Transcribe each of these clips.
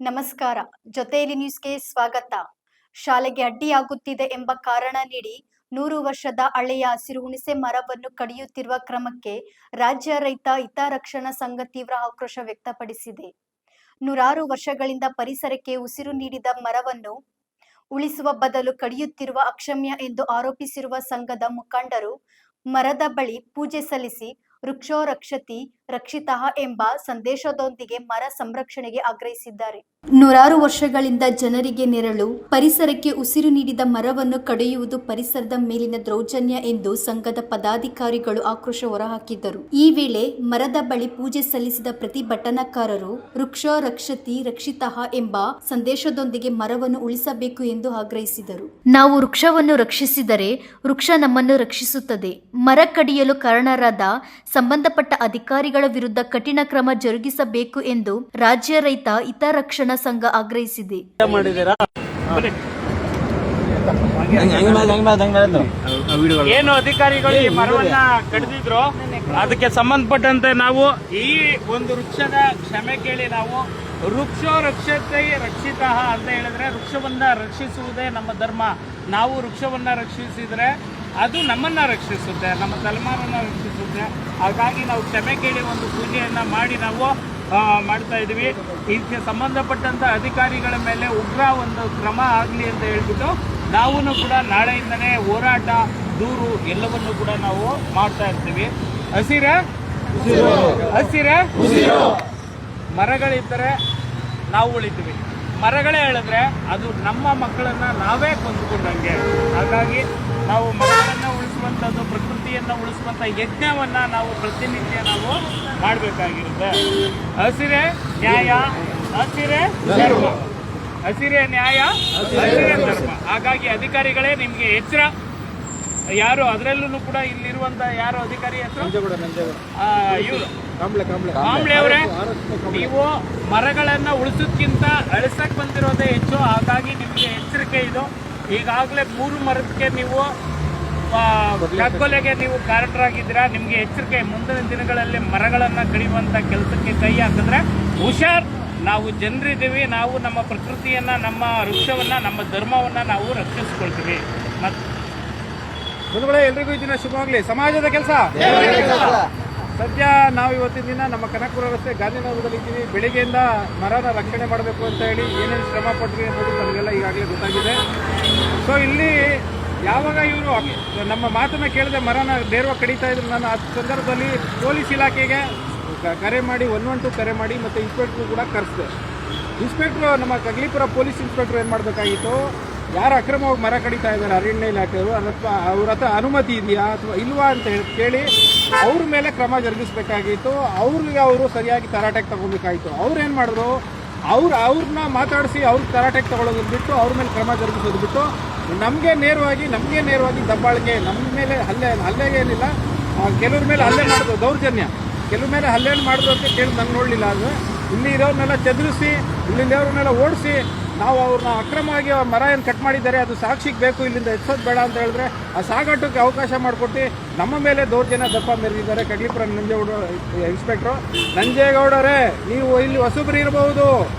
ನಮಸ್ಕಾರ. ಜೊತೆಯಲ್ಲಿ ನ್ಯೂಸ್ಗೆ ಸ್ವಾಗತ. ಶಾಲೆಗೆ ಅಡ್ಡಿಯಾಗುತ್ತಿದೆ ಎಂಬ ಕಾರಣ ನೀಡಿ 100 ವರ್ಷದ ಹಳೆಯ ಹಸಿರು ಹುಣಸೆ ಮರವನ್ನು ಕಡಿಯುತ್ತಿರುವ ಕ್ರಮಕ್ಕೆ ರಾಜ್ಯ ರೈತ ಹಿತರಕ್ಷಣಾ ಸಂಘ ತೀವ್ರ ಆಕ್ರೋಶ ವ್ಯಕ್ತಪಡಿಸಿದೆ. ನೂರಾರು ವರ್ಷಗಳಿಂದ ಪರಿಸರಕ್ಕೆ ಉಸಿರು ನೀಡಿದ ಮರವನ್ನು ಉಳಿಸುವ ಬದಲು ಕಡಿಯುತ್ತಿರುವ ಅಕ್ಷಮ್ಯ ಎಂದು ಆರೋಪಿಸಿರುವ ಸಂಘದ ಮುಖಂಡರು ಮರದ ಬಳಿ ಪೂಜೆ ಸಲ್ಲಿಸಿ ವೃಕ್ಷೋ ರಕ್ಷತಿ ರಕ್ಷಿತಃ ಎಂಬ ಸಂದೇಶದೊಂದಿಗೆ ಮರ ಸಂರಕ್ಷಣೆಗೆ ಆಗ್ರಹಿಸಿದ್ದಾರೆ. ನೂರಾರು ವರ್ಷಗಳಿಂದ ಜನರಿಗೆ ನೆರಳು, ಪರಿಸರಕ್ಕೆ ಉಸಿರು ನೀಡಿದ ಮರವನ್ನು ಕಡಿಯುವುದು ಪರಿಸರದ ಮೇಲಿನ ದೌರ್ಜನ್ಯ ಎಂದು ಸಂಘದ ಪದಾಧಿಕಾರಿಗಳು ಆಕ್ರೋಶ ಹೊರಹಾಕಿದ್ದರು. ಈ ವೇಳೆ ಮರದ ಬಳಿ ಪೂಜೆ ಸಲ್ಲಿಸಿದ ಪ್ರತಿಭಟನಾಕಾರರು ವೃಕ್ಷೋ ರಕ್ಷತಿ ರಕ್ಷಿತಃ ಎಂಬ ಸಂದೇಶದೊಂದಿಗೆ ಮರವನ್ನು ಉಳಿಸಬೇಕು ಎಂದು ಆಗ್ರಹಿಸಿದರು. ನಾವು ವೃಕ್ಷವನ್ನು ರಕ್ಷಿಸಿದರೆ ವೃಕ್ಷ ನಮ್ಮನ್ನು ರಕ್ಷಿಸುತ್ತದೆ. ಮರ ಕಡಿಯಲು ಕಾರಣರಾದ ಸಂಬಂಧಪಟ್ಟ ಅಧಿಕಾರಿಗಳ ವಿರುದ್ಧ ಕಠಿಣ ಕ್ರಮ ಜರುಗಿಸಬೇಕು ಎಂದು ರಾಜ್ಯ ರೈತ ಹಿತರಕ್ಷಣಾ ಸಂಘ ಆಗ್ರಹಿಸಿದೆ. ಏನು ಅಧಿಕಾರಿಗಳು ಈ ಮರವನ್ನ ಕಡಿದಿದ್ರು ಅದಕ್ಕೆ ಸಂಬಂಧಪಟ್ಟಂತೆ ನಾವು ಈ ಒಂದು ವೃಕ್ಷದ ಕ್ಷಮೆ ಕೇಳಿ ನಾವು ವೃಕ್ಷೋ ರಕ್ಷತೆ ರಕ್ಷಿತ ಅಂತ ಹೇಳಿದ್ರೆ ವೃಕ್ಷವನ್ನ ರಕ್ಷಿಸುವುದೇ ನಮ್ಮ ಧರ್ಮ. ನಾವು ವೃಕ್ಷವನ್ನ ರಕ್ಷಿಸಿದ್ರೆ ಅದು ನಮ್ಮನ್ನ ರಕ್ಷಿಸುತ್ತೆ, ನಮ್ಮ ತಲೆಮಾರನ್ನ ರಕ್ಷಿಸುತ್ತೆ. ಹಾಗಾಗಿ ನಾವು ಕ್ಷಮೆ ಕೇಳಿ ಒಂದು ಪೂಜೆಯನ್ನ ಮಾಡಿ ನಾವು ಮಾಡ್ತಾ ಇದ್ದೀವಿ. ಇದಕ್ಕೆ ಸಂಬಂಧಪಟ್ಟಂತ ಅಧಿಕಾರಿಗಳ ಮೇಲೆ ಉಗ್ರ ಒಂದು ಕ್ರಮ ಆಗಲಿ ಅಂತ ಹೇಳ್ಬಿಟ್ಟು ನಾವು ಕೂಡ ನಾಳೆಯಿಂದನೇ ಹೋರಾಟ, ದೂರು ಎಲ್ಲವನ್ನು ಕೂಡ ನಾವು ಮಾಡ್ತಾ ಇರ್ತೀವಿ. ಹಸಿರೇ ಹಸಿರೇ ಮರಗಳಿದ್ದರೆ ನಾವು ಉಳಿತೀವಿ. ಮರಗಳೇ ಹೇಳಿದ್ರೆ ಅದು ನಮ್ಮ ಮಕ್ಕಳನ್ನ ನಾವೇ ಕೊಂದುಕೊಂಡಂಗೆ. ಹಾಗಾಗಿ ನಾವು ಮರಗಳನ್ನು ಉಳಿಸುವಂಥದ್ದು, ಪ್ರಕೃತಿಯನ್ನು ಉಳಿಸುವಂಥ ಯಜ್ಞವನ್ನು ನಾವು ಪ್ರತಿನಿತ್ಯ ನಾವು ಮಾಡಬೇಕಾಗಿರುತ್ತೆ. ಹಸಿರೇ ನ್ಯಾಯ, ಹಸಿರೇ ಧರ್ಮ, ಹಸಿರೇ ನ್ಯಾಯ, ಹಸಿರೇ ಧರ್ಮ. ಹಾಗಾಗಿ ಅಧಿಕಾರಿಗಳೇ ನಿಮಗೆ ಎಚ್ಚರ. ಯಾರು ಅದರಲ್ಲೂ ಕೂಡ ಇಲ್ಲಿರುವಂತ ಯಾರು ಅಧಿಕಾರಿ ಹೆಸರು ಇವರು ಕಾಂಬ್ಳೆ ಅವರೇ, ನೀವು ಮರಗಳನ್ನ ಉಳಿಸೋದ್ಕಿಂತ ಅಳಿಸಕ್ ಬಂದಿರೋದೇ ಹೆಚ್ಚು. ಹಾಗಾಗಿ ನಿಮಗೆ ಎಚ್ಚರಿಕೆ ಇದು. ಈಗಾಗಲೇ 3 ಮರಕ್ಕೆ ನೀವು ಕಗ್ಗೊಲೆಗೆ ನೀವು ಕಾರಣರಾಗಿದ್ದೀರಾ. ನಿಮಗೆ ಎಚ್ಚರಿಕೆ. ಮುಂದಿನ ದಿನಗಳಲ್ಲಿ ಮರಗಳನ್ನ ಕಡಿಯುವಂತ ಕೆಲಸಕ್ಕೆ ಕೈ ಹಾಕಿದ್ರೆ ಹುಷಾರ್. ನಾವು ಜನರಿದ್ದೀವಿ, ನಾವು ನಮ್ಮ ಪ್ರಕೃತಿಯನ್ನ, ನಮ್ಮ ವೃಕ್ಷವನ್ನ, ನಮ್ಮ ಧರ್ಮವನ್ನ ನಾವು ರಕ್ಷಿಸ್ಕೊಳ್ತೀವಿ. ಬಂಧುಗಳೇ, ಎಲ್ರಿಗೂ ಈ ದಿನ ಶುಭವಾಗಲಿ. ಸಮಾಜದ ಕೆಲಸ ಸದ್ಯ ನಾವು ಇವತ್ತಿನ ದಿನ ನಮ್ಮ ಕನಕಪುರ ರಸ್ತೆ ಗಾಂಧಿನಗರದಲ್ಲಿ ಇದ್ದೀವಿ. ಬೆಳಿಗ್ಗೆಯಿಂದ ಮರನ ರಕ್ಷಣೆ ಮಾಡಬೇಕು ಅಂತ ಹೇಳಿ ಏನೇನು ಶ್ರಮ ಪಟ್ರಿ ಅನ್ನೋದು ನಮಗೆಲ್ಲ ಈಗಾಗಲೇ ಗೊತ್ತಾಗಿದೆ. ಸೊ ಇಲ್ಲಿ ಯಾವಾಗ ಇವರು ನಮ್ಮ ಮಾತನ್ನ ಕೇಳದೆ ಮರನ ನೇರವಾಗಿ ಕಡಿತಾ ಇದ್ರು, ನಾನು ಆ ಸಂದರ್ಭದಲ್ಲಿ ಪೊಲೀಸ್ ಇಲಾಖೆಗೆ ಕರೆ ಮಾಡಿ 112 ಕರೆ ಮಾಡಿ ಮತ್ತು ಇನ್ಸ್ಪೆಕ್ಟ್ರು ಕೂಡ ಕರೆಸಿದೆ. ಇನ್ಸ್ಪೆಕ್ಟ್ರು, ನಮ್ಮ ಕಗ್ಲಿಪುರ ಪೊಲೀಸ್ ಇನ್ಸ್ಪೆಕ್ಟ್ರು ಏನು ಮಾಡಬೇಕಾಗಿತ್ತು, ಯಾರು ಅಕ್ರಮವಾಗಿ ಮರ ಕಡಿತಾ ಇದ್ದಾರೆ ಅರಣ್ಯ ಇಲಾಖೆಯವರು, ಅಥವಾ ಅವ್ರ ಹತ್ರ ಅನುಮತಿ ಇದೆಯಾ ಅಥವಾ ಇಲ್ವಾ ಅಂತ ಕೇಳಿ ಅವ್ರ ಮೇಲೆ ಕ್ರಮ ಜರುಗಿಸ್ಬೇಕಾಗಿತ್ತು. ಅವರು ಸರಿಯಾಗಿ ತರಾಟೆಗೆ ತಗೋಬೇಕಾಗಿತ್ತು. ಅವ್ರು ಏನು ಮಾಡಿದ್ರು, ಅವ್ರನ್ನ ಮಾತಾಡಿಸಿ ಅವ್ರಿಗೆ ತರಾಟೆಗೆ ತಗೊಳ್ಳೋದು ಬಿಟ್ಟು ಅವ್ರ ಮೇಲೆ ಕ್ರಮ ಜರುಗಿಸೋದು ಬಿಟ್ಟು ನಮಗೆ ನೇರವಾಗಿ ದಬ್ಬಾಳಿಕೆ, ನಮ್ಮ ಮೇಲೆ ಹಲ್ಲೆಗೇನಿಲ್ಲ, ಕೆಲವ್ರ ಮೇಲೆ ಹಲ್ಲೆ ಮಾಡಿದ್ರು, ದೌರ್ಜನ್ಯ, ಕೆಲವ್ರ ಮೇಲೆ ಹಲ್ಲೆ ಮಾಡಿದ್ರು ಅಂತ ಕೇಳಿ ನಂಗೆ ನೋಡಲಿಲ್ಲ. ಆದರೆ ಇಲ್ಲಿ ಇರೋರ್ನೆಲ್ಲ ಚದುರಿಸಿ, ಇಲ್ಲಿರೋರ್ನೆಲ್ಲ ಓಡಿಸಿ, ನಾವು ಅವ್ರನ್ನ ಅಕ್ರಮವಾಗಿ ಮರ ಏನು ಕಟ್ ಮಾಡಿದ್ದಾರೆ ಅದು ಸಾಕ್ಷಿಗೆ ಬೇಕು, ಇಲ್ಲಿಂದ ಎತ್ಸೋದು ಬೇಡ ಅಂತ ಹೇಳಿದ್ರೆ ಆ ಸಾಗಾಟಕ್ಕೆ ಅವಕಾಶ ಮಾಡಿಕೊಟ್ಟು ನಮ್ಮ ಮೇಲೆ ದೌರ್ಜನ್ಯ ದಪ್ಪ ಮೆರೆದಿದ್ದಾರೆ ಕಗ್ಲಿಪುರ ಇನ್ಸ್ಪೆಕ್ಟ್ರು. ನಂಜೇಗೌಡರೇ, ನೀವು ಇಲ್ಲಿ ಹೊಸಬ್ರು ಇರಬಹುದು,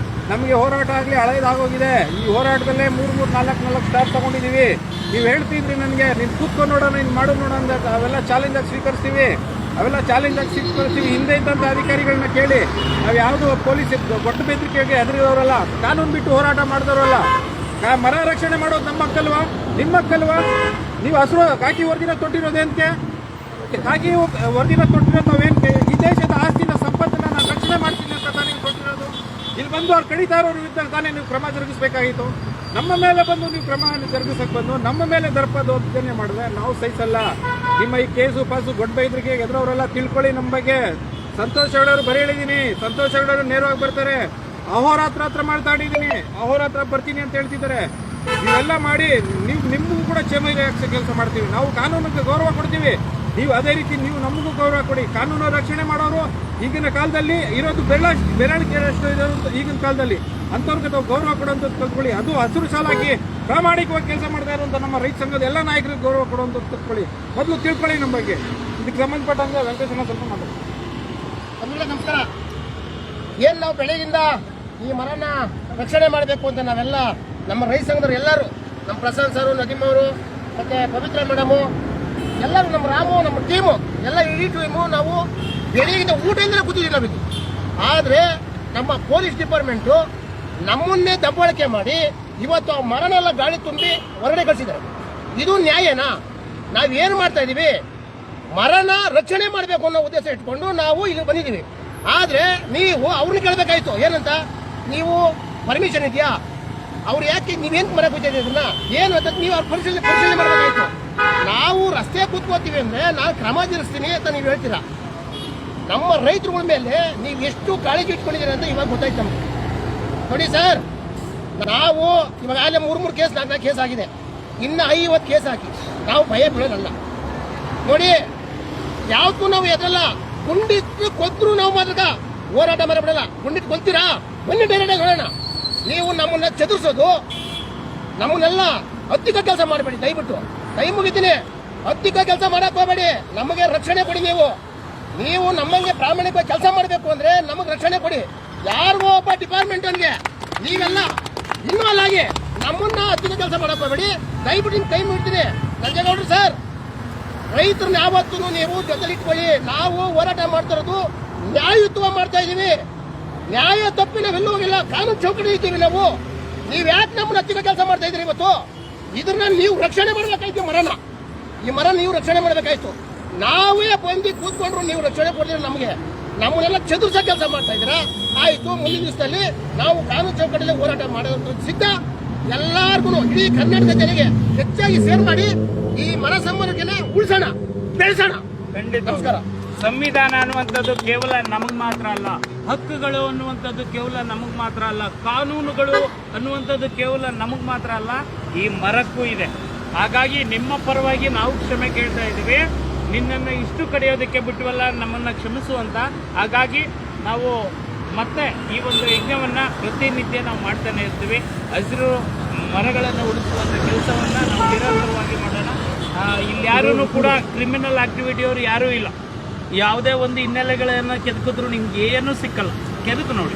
ನಮಗೆ ಹೋರಾಟ ಆಗಲಿ ಹಳೇದಾಗೋಗಿದೆ. ಈ ಹೋರಾಟದಲ್ಲೇ 3-4 ಸ್ಟಾರ್ ತೊಗೊಂಡಿದ್ದೀವಿ. ನೀವು ಹೇಳ್ತಿದ್ರಿ ನನಗೆ, ನೀನು ಕೂತ್ಕೊಂಡು ನೋಡೋಣ, ನೀನು ಮಾಡು ನೋಡೋಣ, ಅವೆಲ್ಲ ಚಾಲೆಂಜಾಗಿ ಸ್ವೀಕರಿಸ್ತೀವಿ. ಹಿಂದೆ ಇದ್ದಂಥ ಅಧಿಕಾರಿಗಳನ್ನ ಕೇಳಿ, ನಾವು ಯಾವುದು ಪೊಲೀಸ್ ಗೊಟ್ಟು ಬೆದರಿಕೆಗೆ ಹೆದರಿದವರಲ್ಲ, ಕಾನೂನು ಬಿಟ್ಟು ಹೋರಾಟ ಮಾಡಿದವರಲ್ಲ. ಮರ ರಕ್ಷಣೆ ಮಾಡೋದು ನಮ್ಮ ಹಕ್ಕಲ್ವಾ, ನಿಮ್ಮ ಹಕ್ಕಲ್ವಾ? ನೀವು ಹಸಿರು ಕಾಕಿ ವರದಿನ ತೊಟ್ಟಿರೋದೇನಕ್ಕೆ? ಕಾಕಿ ವರದಿನ ತೊಟ್ಟಿರೋದು ನಾವೇನಕ್ಕೆ? ಈ ದೇಶದ ಆಸ್ತಿನ ಸಂಪತ್ತನ್ನ ನಾನು ರಕ್ಷಣೆ ಮಾಡ್ತೀನಿ ಅಂತ ತಾನೇ ಕೊಟ್ಟಿರೋದು. ಇಲ್ಲಿ ಬಂದು ಅವ್ರು ಕಡಿತಾ ಇರೋರು ವಿರುದ್ಧ ತಾನೇ ನೀವು ಕ್ರಮ ಜರುಗಿಸಬೇಕಾಗಿತ್ತು. ನಮ್ಮ ಮೇಲೆ ಬಂದು ನೀವು ಕ್ರಮ ಜರುಗಿಸಕ್ಕೆ ಬಂದು ನಮ್ಮ ಮೇಲೆ ದೌರ್ಜನ್ಯ ಮಾಡಿದ್ರೆ ನಾವು ಸಹಿಸಲ್ಲ. ನಿಮ್ಮ ಈ ಕೇಸು ಪಾಸು ಗೊಡ್ಬೈದ್ರಿಗೆ ಎದುರವರೆಲ್ಲ ತಿಳ್ಕೊಳ್ಳಿ ನಮ್ಮ ಬಗ್ಗೆ. ಸಂತೋಷ್ ಹೆಗಡೆಯವರು ಬರೀ ಹೇಳಿದ್ದೀನಿ, ಸಂತೋಷ್ ಹೆಗಡೆಯವರು ನೇರವಾಗಿ ಬರ್ತಾರೆ. ಅಹೋರಾತ್ರ ಮಾತಾಡಿದ್ದೀನಿ, ಅಹೋರಾತ್ರ ಬರ್ತೀನಿ ಅಂತ ಹೇಳ್ತಿದ್ದಾರೆ. ಇವೆಲ್ಲ ಮಾಡಿ ನಿಮಗೂ ಕೂಡ ಕ್ಷೇಮ ಕೆಲಸ ಮಾಡ್ತೀವಿ. ನಾವು ಕಾನೂನಿಗೆ ಗೌರವ ಕೊಡ್ತೀವಿ, ನೀವು ಅದೇ ರೀತಿ ನೀವು ನಮಗೂ ಗೌರವ ಕೊಡಿ. ಕಾನೂನು ರಕ್ಷಣೆ ಮಾಡೋರು ಈಗಿನ ಕಾಲದಲ್ಲಿ ಇರೋದು ಬೆರಳಿಗೆ ಅಷ್ಟು ಇರೋದು ಈಗಿನ ಕಾಲದಲ್ಲಿ. ಅಂಥವ್ರಿಗೆ ನಾವು ಗೌರವ ಕೊಡುವಂಥದ್ದು ಕಲ್ತ್ಕೊಳ್ಳಿ. ಅದು ಹಸಿರು ಸಾಲಾಗಿ ಪ್ರಾಮಾಣಿಕವಾಗಿ ಕೆಲಸ ಮಾಡ್ತಾ ಇರುವಂಥ ನಮ್ಮ ರೈತ ಸಂಘದ ಎಲ್ಲ ನಾಯಕರಿಗೆ ಗೌರವ ಕೊಡುವಂಥದ್ದು ಕಲ್ತ್ಕೊಳ್ಳಿ. ಮೊದಲು ತಿಳ್ಕೊಳ್ಳಿ ನಮ್ಮ ಬಗ್ಗೆ. ಇದಕ್ಕೆ ಸಂಬಂಧಪಟ್ಟಂಗೆ ವೆಂಕಟೇಶನ ಸ್ವಲ್ಪ ಮಾತಾಡ್ತೀವಿ. ನಮಸ್ಕಾರ. ಏನು ನಾವು ಬೆಳಗಿಂದ ಈ ಮರನ ರಕ್ಷಣೆ ಮಾಡಬೇಕು ಅಂತ ನಾವೆಲ್ಲ ನಮ್ಮ ರೈತ ಸಂಘದವರು ಎಲ್ಲರೂ, ನಮ್ಮ ಪ್ರಶಾಂತ್ ಸರ್, ನದೀಮ್ ಅವರು, ಮತ್ತೆ ಪವಿತ್ರ ಮೇಡಮು, ಎಲ್ಲರೂ, ನಮ್ಮ ರಾಮು, ನಮ್ಮ ಟೀಮು ಎಲ್ಲ ಇಡೀ ಟೀಮು ನಾವು ಬೆಳಿಗ್ಗೆ ಊಟದಿಂದಲೇ ಕೂತಿದ್ದೀವಿ ನಾವಿದ್ದು. ಆದರೆ ನಮ್ಮ ಪೊಲೀಸ್ ಡಿಪಾರ್ಟ್ಮೆಂಟು ನಮ್ಮನ್ನೇ ದಬ್ಬಾಳಿಕೆ ಮಾಡಿ ಇವತ್ತು ಆ ಮರನೆಲ್ಲ ಗಾಳಿ ತುಂಬಿ ಹೊರಗಡೆ ಕಳಿಸಿದ್ದಾರೆ. ಇದು ನ್ಯಾಯನಾ? ನಾವೇನು ಮಾಡ್ತಾ ಇದ್ದೀವಿ? ಮರನ ರಕ್ಷಣೆ ಮಾಡಬೇಕು ಅನ್ನೋ ಉದ್ದೇಶ ಇಟ್ಕೊಂಡು ನಾವು ಇಲ್ಲಿ ಬಂದಿದ್ದೀವಿ. ಆದರೆ ನೀವು ಅವ್ರನ್ನ ಕೇಳಬೇಕಾಯ್ತು, ಏನಂತ, ನೀವು ಪರ್ಮಿಷನ್ ಇದೆಯಾ, ಅವ್ರು ಯಾಕೆ ನೀವೇನು ಮರ ಕೂತಿದ್ದೀವಿ ಅದನ್ನ ಏನು ಅಂತ ನೀವು ಅವ್ರ ಪರಿಶೀಲನೆ ಮಾಡಬೇಕಾಯ್ತು. ನಾವು ರಸ್ತೆ ಕೂತ್ಕೋತೀವಿ ಅಂದರೆ ನಾನು ಕ್ರಮ ಜರುಗಿಸ್ತೀನಿ ಅಂತ ನೀವು ಹೇಳ್ತೀರಾ. ನಮ್ಮ ರೈತರುಗಳ ಮೇಲೆ ನೀವು ಎಷ್ಟು ಕಾಳಜಿ ಇಟ್ಕೊಂಡಿದ್ದೀರಿ ಅಂತ ಇವಾಗ ಗೊತ್ತಾಯ್ತು ನಮ್ಗೆ. ನೋಡಿ ಸರ್, ನಾವು ಇವಾಗ ಆಗಲೇ 3 ಕೇಸ್ 4 ಕೇಸ್ ಆಗಿದೆ, ಇನ್ನು 50 ಕೇಸ್ ಹಾಕಿ ನಾವು ಭಯ ಬೀಳೋದಲ್ಲ. ನೋಡಿ, ಯಾವತ್ತೂ ನಾವು ಎದಲ್ಲ. ಗುಂಡಿಟ್ಟು ಕೊದ್ರು ನಾವು ಮಾತ್ರ ಹೋರಾಟ ಮಾಡಬಿಡಲ್ಲ. ಗುಂಡಿಟ್ಟು ಕೊಲ್ತೀರಾ, ಬನ್ನಿ ಡೈರೆಕ್ಟ್ ಹೇಳೋಣ. ನೀವು ನಮ್ಮನ್ನ ಚದುರಿಸೋದು, ನಮ್ಮನ್ನೆಲ್ಲ ಹತ್ತಿಕ ಕೆಲಸ ಮಾಡಬೇಡಿ ದಯವಿಟ್ಟು. ಕೈ ಮುಗಿತೀನಿ, ಹತ್ತಿಕ ಕೆಲಸ ಮಾಡಕ್ ಹೋಗಬೇಡಿ. ನಮಗೆ ರಕ್ಷಣೆ ಕೊಡಿ. ನೀವು ನಮ್ಮಂಗೆ ಪ್ರಾಮಾಣಿಕವಾಗಿ ಕೆಲಸ ಮಾಡಬೇಕು ಅಂದ್ರೆ ನಮಗೆ ರಕ್ಷಣೆ ಕೊಡಿ. ಯಾರಿಗೋ ಒಬ್ಬ ಡಿಪಾರ್ಟ್ಮೆಂಟ್ಗೆ ನೀವೆಲ್ಲ ಇನ್ವಾಲ್ವ್ ಆಗಿ ನಮ್ಮನ್ನ ಹತ್ತಿಕ ಕೆಲಸ ಮಾಡಕ್ ಹೋಗಬೇಡಿ ದಯವಿಟ್ಟು. ನಿಮ್ ಕೈ ಮುಗಿತೀನಿ. ನಂಜೇಗೌಡರು ಸರ್, ರೈತರನ್ನ ಯಾವತ್ತೂ ನೀವು ಜೊತೆಲಿಟ್ಕೊಳ್ಳಿ. ನಾವು ಹೋರಾಟ ಮಾಡ್ತಿರೋದು ನ್ಯಾಯಯುತವಾಗಿ ಮಾಡ್ತಾ ಇದೀವಿ. ನ್ಯಾಯ ತಪ್ಪಿ ನಾವೆಲ್ಲೂ ಹೋಗಿಲ್ಲ, ಕಾನೂನು ಚೌಕಟಿ ಇದ್ದೀವಿ ನಾವು. ನೀವ್ ಯಾಕೆ ನಮ್ಮನ್ನ ಹತ್ತಿರ ಕೆಲಸ ಮಾಡ್ತಾ ಇದ್ರಿ ಇವತ್ತು? ಇದನ್ನ ನೀವು ರಕ್ಷಣೆ ಮಾಡ್ಬೇಕಾಯ್ತು. ಈ ಮರ ನೀವು ರಕ್ಷಣೆ ಮಾಡ್ಬೇಕಾಯ್ತು. ನಾವೇ ಬಂದು ಕೂತ್ಕೊಂಡ್ರು ನೀವು ರಕ್ಷಣೆ ಕೊಡ್ತೀರ ನಮ್ಗೆ. ನಮ್ಮನ್ನೆಲ್ಲ ಚದುರ್ಸ ಕೆಲಸ ಮಾಡ್ತಾ ಇದ್ದೀರಾ. ಆಯ್ತು, ಮುಂದಿನ ದಿವಸದಲ್ಲಿ ನಾವು ಕಾನೂನು ಚೌಕಟಿಯಲ್ಲಿ ಹೋರಾಟ ಮಾಡೋದ್ರ ಸಿದ್ಧ. ಎಲ್ಲಾರ್ಗು ಇಡೀ ಕರ್ನಾಟಕ ಜನರಿಗೆ ಹೆಚ್ಚಾಗಿ ಸೇರ್ ಮಾಡಿ ಈ ಮರ ಸಂಬಂಧಕ್ಕೆ ಉಳಿಸೋಣ, ಬೆಳೆಸೋಣ. ಖಂಡಿತ. ನಮಸ್ಕಾರ. ಸಂವಿಧಾನ ಅನ್ನುವಂಥದ್ದು ಕೇವಲ ನಮಗ್ ಮಾತ್ರ ಅಲ್ಲ, ಹಕ್ಕುಗಳು ಅನ್ನುವಂಥದ್ದು ಕೇವಲ ನಮಗ್ ಮಾತ್ರ ಅಲ್ಲ, ಕಾನೂನುಗಳು ಅನ್ನುವಂಥದ್ದು ಕೇವಲ ನಮಗ್ ಮಾತ್ರ ಅಲ್ಲ, ಈ ಮರಕ್ಕೂ ಇದೆ. ಹಾಗಾಗಿ ನಿಮ್ಮ ಪರವಾಗಿ ನಾವು ಕ್ಷಮೆ ಕೇಳ್ತಾ ಇದ್ದೀವಿ. ನಿನ್ನನ್ನು ಇಷ್ಟು ಕಡಿಯೋದಕ್ಕೆ ಬಿಟ್ಟವಲ್ಲ, ನಮ್ಮನ್ನ ಕ್ಷಮಿಸುವಂತ. ಹಾಗಾಗಿ ನಾವು ಮತ್ತೆ ಈ ಒಂದು ಯಜ್ಞವನ್ನ ಪ್ರತಿನಿತ್ಯ ನಾವು ಮಾಡ್ತಾನೆ ಇರ್ತೀವಿ. ಹಸಿರು ಮರಗಳನ್ನು ಉಳಿಸುವಂತ ಕೆಲಸವನ್ನ ನಾವು ನಿರಂತರವಾಗಿ ಮಾಡೋಣ. ಇಲ್ಲಿ ಯಾರೂ ಕೂಡ ಕ್ರಿಮಿನಲ್ ಆಕ್ಟಿವಿಟಿಯವರು ಯಾರೂ ಇಲ್ಲ. ಯಾವುದೇ ಒಂದು ಹಿನ್ನೆಲೆಗಳನ್ನು ಕೆದಕಿದ್ರು ನಿಮ್ಗೆ ಏನೂ ಸಿಕ್ಕಲ್ಲ. ಕೆದಕು ನೋಡಿ.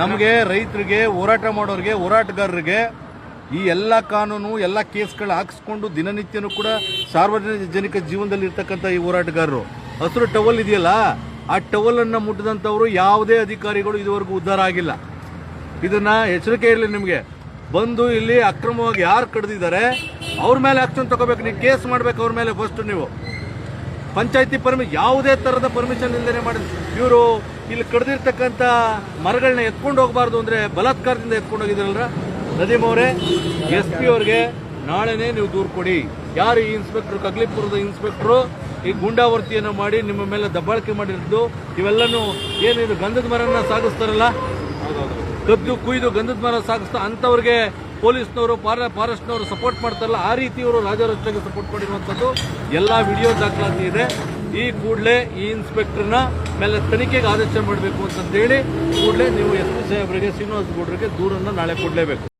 ನಮಗೆ ರೈತರಿಗೆ, ಹೋರಾಟ ಮಾಡೋರಿಗೆ, ಹೋರಾಟಗಾರರಿಗೆ ಈ ಎಲ್ಲ ಕಾನೂನು, ಎಲ್ಲ ಕೇಸ್ಗಳು ಹಾಕಿಸ್ಕೊಂಡು ದಿನನಿತ್ಯನೂ ಕೂಡ ಸಾರ್ವಜನಿಕ ಜೀವನದಲ್ಲಿ ಇರ್ತಕ್ಕಂಥ ಈ ಹೋರಾಟಗಾರರು, ಹಸಿರು ಟವಲ್ ಇದೆಯಲ್ಲ, ಆ ಟವಲ್ ಅನ್ನ ಮುಟ್ಟಿದಂಥವ್ರು ಯಾವುದೇ ಅಧಿಕಾರಿಗಳು ಇದುವರೆಗೂ ಉದ್ಧಾರ ಆಗಿಲ್ಲ. ಇದನ್ನ ಎಚ್ಚರಿಕೆ ಇರಲಿ ನಿಮಗೆ. ಬಂದು ಇಲ್ಲಿ ಅಕ್ರಮವಾಗಿ ಯಾರು ಕಡ್ದಿದ್ದಾರೆ ಅವ್ರ ಮೇಲೆ ಆಕ್ಷನ್ ತಗೋಬೇಕು. ನೀವು ಕೇಸ್ ಮಾಡ್ಬೇಕು ಅವ್ರ ಮೇಲೆ. ಫಸ್ಟ್ ನೀವು ಪಂಚಾಯತಿ ಯಾವುದೇ ತರದ ಪರ್ಮಿಷನ್ ಇಲ್ಲದೆ ಮಾಡಿ ಇವರು ಇಲ್ಲಿ ಕಡ್ದಿರ್ತಕ್ಕಂಥ ಮರಗಳನ್ನ ಎತ್ಕೊಂಡು ಹೋಗಬಾರ್ದು ಅಂದ್ರೆ ಬಲಾತ್ಕಾರದಿಂದ ಎತ್ಕೊಂಡು ಹೋಗಿದ್ರಲ್ರ ನದೀಮ್ ಅವರೇ, SP ಅವ್ರಿಗೆ ನಾಳೆನೇ ನೀವು ದೂರು ಕೊಡಿ. ಯಾರು ಈ ಇನ್ಸ್ಪೆಕ್ಟರ್, ಕಗ್ಲಿಪುರದ ಇನ್ಸ್ಪೆಕ್ಟರ್ ಈ ಗೂಂಡಾವರ್ತಿಯನ್ನು ಮಾಡಿ ನಿಮ್ಮ ಮೇಲೆ ದಬ್ಬಾಳಿಕೆ ಮಾಡಿರೋದು, ಇವೆಲ್ಲನೂ ಏನಿದು ಗಂಧದ ಮರನ್ನ ಸಾಗಿಸ್ತಾರಲ್ಲ, ಕದ್ದು ಕುಯ್ದು ಗಂಧದ ಮರ ಸಾಗಿಸ್ತಾ ಅಂಥವ್ರಿಗೆ ಪೊಲೀಸ್ನವರು, ಫಾರೆಸ್ಟ್ನವರು ಸಪೋರ್ಟ್ ಮಾಡ್ತಾರಲ್ಲ, ಆ ರೀತಿ ಇವರು ರಾಜಾರೋಷಿಗೆ ಸಪೋರ್ಟ್ ಮಾಡಿರುವಂಥದ್ದು ಎಲ್ಲ ವಿಡಿಯೋ ದಾಖಲಾತಿ ಇದೆ. ಈ ಕೂಡಲೇ ಈ ಇನ್ಸ್ಪೆಕ್ಟರ್ನ ಮೇಲೆ ತನಿಖೆಗೆ ಆದೇಶ ಮಾಡಬೇಕು ಅಂತಂದೇಳಿ ಕೂಡಲೇ ನೀವು SP ಸಾಹೇಬರಿಗೆ, ಶ್ರೀನಿವಾಸ ಗೌಡರಿಗೆ ದೂರನ್ನು ನಾಳೆ ಕೊಡಲೇಬೇಕು.